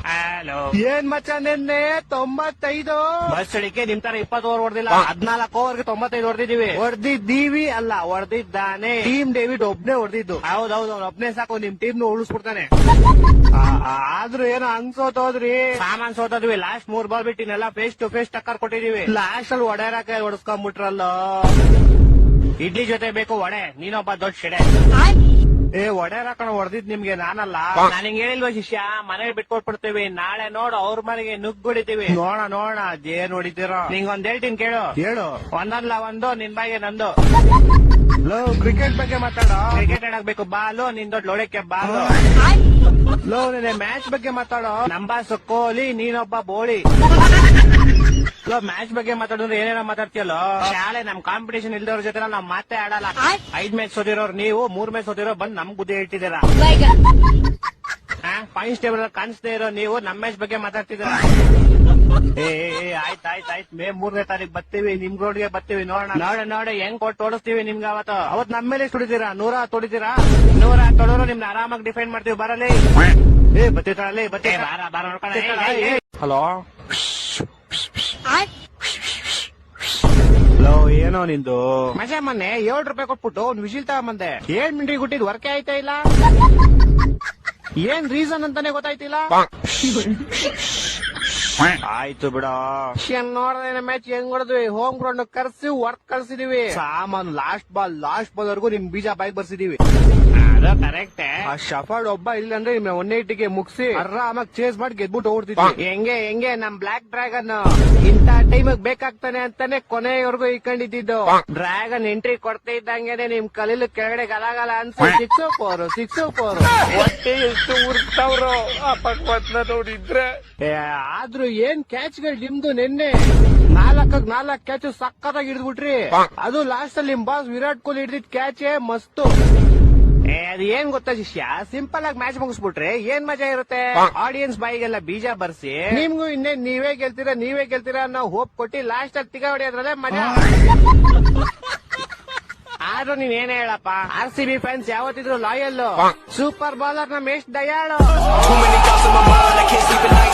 Hello. ಏನ್ ಮಚ್ಚ ನಿನ್ನೆ 95 ಬಸ್ ಅಡಿಕೆ ನಿಮ್ ತರ 20 ಓವರ್ ಹೊಡೆದಿಲ್ಲ, 14 ಓವರ್ಗೆ 95 ಹೊಡೆದಿದೀವಿ. ಹೊಡೆದಿದ್ದೀವಿ ಅಲ್ಲ ಹೊಡೆದಿದ್ದಾನೆ. ಟೀಮ್ ಡೇವಿಡ್ ಒಬ್ನೇ ಹೊಡೆದಿದ್ದು. ಹೌದೌದು, ಅವ್ನು ಒಬ್ನೇ ಸಾಕು ನಿಮ್ ಟೀಮ್ ಉಳಿಸ್ಬಿಡ್ತಾನೆ. ಆದ್ರೂ ಏನೋ ಅನ್ಸೋತೋದ್ರಿ. ಸಾಮಾನ್ ಸೋತದ್ವಿ. ಲಾಸ್ಟ್ 3 ಬಾಲ್ ಬಿಟ್ಟಿನೆಲ್ಲ ಫೇಸ್ ಟು ಫೇಸ್ ಟಕ್ಕರ್ ಕೊಟ್ಟಿದೀವಿ. ಲಾಸ್ಟ್ ಅಲ್ಲಿ ಹೊಡೆಯರಕ್ಕೆ ಹೊಡೆಸ್ಕೊಂಡ್ಬಿಟ್ರಲ್ಲ. ಇಡ್ಲಿ ಜೊತೆ ಬೇಕು ವಡೆ, ನೀನೊಬ್ಬ ದೊಡ್ಡ ಶೆಡೆ. ಹೊಡೆಯರ ಕಣ ಹೊಡೆದಿದ್ ನಿಮ್ಗೆ ನಾನಲ್ಲ. ನಾನು ಹಿಂಗ್ ಹೇಳಿಲ್ವ ಶಿಷ್ಯ, ಮನೇಲಿ ಬಿಟ್ಕೊಟ್ಬಿಡ್ತೀವಿ. ನಾಳೆ ನೋಡು ಅವ್ರ ಮನೆಗೆ ನುಗ್ಗುಡಿತೀವಿ. ನೋಡ ಏನ್ ಹೊಡಿತೀರ. ನಿಂಗೊಂದ್ ಹೇಳ್ತೀನಿ ಕೇಳು. ಹೇಳು. ಒಂದಲ್ಲ ಒಂದು, ನಿನ್ ಬಾಯಿಗೆ ನಂದು. ಕ್ರಿಕೆಟ್ ಬಗ್ಗೆ ಮಾತಾಡ. ಕ್ರಿಕೆಟ್ ಆಡಕ್ಬೇಕು ಬಾಲು, ನಿನ್ ದೊಡ್ಡ ಲೋಳಕ್ಕೆ ಬಾಲು. ಮ್ಯಾಚ್ ಬಗ್ಗೆ ಮಾತಾಡೋ. ನಂಬಾಸ್ ಕೊಹ್ಲಿ, ನೀನೊಬ್ಬ ಬೋಳಿ. ಮ್ಯಾಚ್ ಬಗ್ಗೆ ಮಾತಾಡಿದ್ರೆ ಏನೇನೋ ಮಾತಾಡ್ತೀಯಲ್ಲ. ಶಾಲೆ ನಮ್ ಕಾಂಪಿಟೇಷನ್ ಇಲ್ದವ್ರ ಜೊತೆ ನಾವ್ ಮಾತೇ ಆಡಲ್ಲ. 5 ಮ್ಯಾಚ್ ಸೋತಿರೋರು ನೀವು, 3 ಮ್ಯಾಚ್ ಸೋತಿರೋ ಬಂದ್ ನಮ್ ಬುದ್ಧಿ ಹೇಳ್ತಿದ್ದೀರಾ. ಪಾಯಿಂಟ್ಸ್ ಟೇಬಲ್ ಕಾಣಿಸ್ದೇ ಇರೋ ನೀವು ನಮ್ ಮ್ಯಾಚ್ ಬಗ್ಗೆ ಮಾತಾಡ್ತಿದ್ದೀರಾ. ಆಯ್ತಾಯ್ತಾಯ್ತು, ಮೇ 3ನೇ ತಾರೀಕು ಬರ್ತೀವಿ, ನಿಮ್ ರೋಡ್ಗೆ ಬರ್ತೀವಿ. ನೋಡ ಹೆಂಗ್ ಕೊಟ್ಟು ಓಡಿಸ್ತೀವಿ ನಿಮ್ಗೆ. ಅವತ್ ನಮ್ ಮೇಲೆ ಹೊಡಿತೀರಾ, 100 ಹೊಡಿತೀರಾ. 100 ತೊಡೋರು ನಿಮ್ನ ಆರಾಮಾಗಿ ಡಿಫೈನ್ ಮಾಡ್ತೀವಿ. ಬರಲಿ ಬತ್ತೀತಾಳೆ ಬಾರ ನೋಡ್ಕೊಂಡ. ಹಲೋ ಏನೋ ನಿಂದು ಮಜಾ ಮೊನ್ನೆ 7 ರೂಪಾಯಿ ಕೊಟ್ಬಿಟ್ಟು ಒಂದ್ ವಿಶಿಲ್ ತಗೊಂಬಂದೆ. 7 ಮಿನಿಟ್ ಗುಟ್ಟಿದ್ ವರ್ಕೇ ಆಯ್ತಾ ಇಲ್ಲ. ಏನ್ ರೀಸನ್ ಅಂತಾನೆ ಗೊತ್ತಾಯ್ತಿಲ್ಲ. ಆಯ್ತು ಬಿಡ. ನೋಡ್ದೇನೆ ಮ್ಯಾಚ್ ಹೆಂಗ್ ಹೊಡೆದ್ವಿ. ಹೋಮ್ ಗ್ರೌಂಡ್ ಕರ್ಸಿ ವರ್ಕ್ ಕಳ್ಸಿದೀವಿ. ಸಾಮಾನು ಲಾಸ್ಟ್ ಬಾಲ್ ವರ್ಗು ನಿಮ್ ಬೀಜ ಬಾಯ್ಗೆ ಬರ್ಸಿದೀವಿ. ಅದು ಕರೆಕ್ಟ್. ಆ ಶಫರ್ಡ್ ಒಬ್ಬ ಇಲ್ಲ ಅಂದ್ರೆ 180ಗೆ ಮುಗಿಸಿ ಆರಾಮಾಗಿ ಚೇಸ್ ಮಾಡಿ ಗೆದ್ಬಿಟ್ಟು ಓಡ್ತಿದ್ವಿ. ಹೆಂಗೆ ನಮ್ ಬ್ಲಾಕ್ ಡ್ರ್ಯಾಗನ್ ಇಂತ ಟೈಮ್ ಬೆಕ್ಕಾಗ್ತಾನೆ ಅಂತಾನೆ ಕೊನೆಯವರೆಗೂ ಇಟ್ಕೊಂಡಿದ್ದು. ಡ್ರ್ಯಾಗನ್ ಎಂಟ್ರಿ ಕೊಡ್ತಾ ಇದ್ದಂಗೆನೆ ನಿಮ್ ಕಲೀಲು ಕೆಳಗಡೆ ಗಲಾಗಲ ಅನ್ಸಿ 6-4 ಹೊಟ್ಟೆ ಎಷ್ಟು ಉರ್ತಾವ್ರು ಆ ಪಕ್ವತ್ನ ನೋಡಿದ್ರೆ. ಆದ್ರೂ ಏನ್ ಕ್ಯಾಚ್ಗಳು ನಿಮ್ದು. ನಿನ್ನೆ 4 ಕ್ಯಾಚ್ ಸಕ್ಕತ್ತಾಗಿ ಹಿಡಿದ್ಬಿಟ್ರಿ. ಅದು ಲಾಸ್ಟ್ ಅಲ್ಲಿ ನಿಮ್ ಬಾಸ್ ವಿರಾಟ್ ಕೊಹ್ಲಿ ಹಿಡಿದಿದ್ ಕ್ಯಾಚೇ ಮಸ್ತು. ಅದು ಏನ್ ಗೊತ್ತಾ ಶಿಷ್ಯ, ಸಿಂಪಲ್ ಆಗಿ ಮ್ಯಾಚ್ ಮುಗಿಸ್ಬಿಟ್ರೆ ಏನ್ ಮಜಾ ಇರುತ್ತೆ. ಆಡಿಯನ್ಸ್ ಬಾಯಿಗೆಲ್ಲ ಬೀಜ ಬರ್ಸಿ ನಿಮ್ಗೂ ಇನ್ನೇನ್ ನೀವೇ ಗೆಲ್ತೀರಾ ನಾವು ಹೋಪ್ ಕೊಟ್ಟಿ ಲಾಸ್ಟ್ ಅಲ್ಲಿ ತಿಗ ಹೊಡೆಯೋದ್ರಲ್ಲೇ ಮಜಾ. ಆದ್ರೂ ನೀವ್ ಏನೇ ಹೇಳಪ್ಪ, RCB ಫ್ಯಾನ್ಸ್ ಯಾವತ್ತಿದ್ರು ಲಾಯಲ್. ಸೂಪರ್ ಬೌಲರ್ ನಮ್ ಎಷ್ಟು ದಯಾಳು.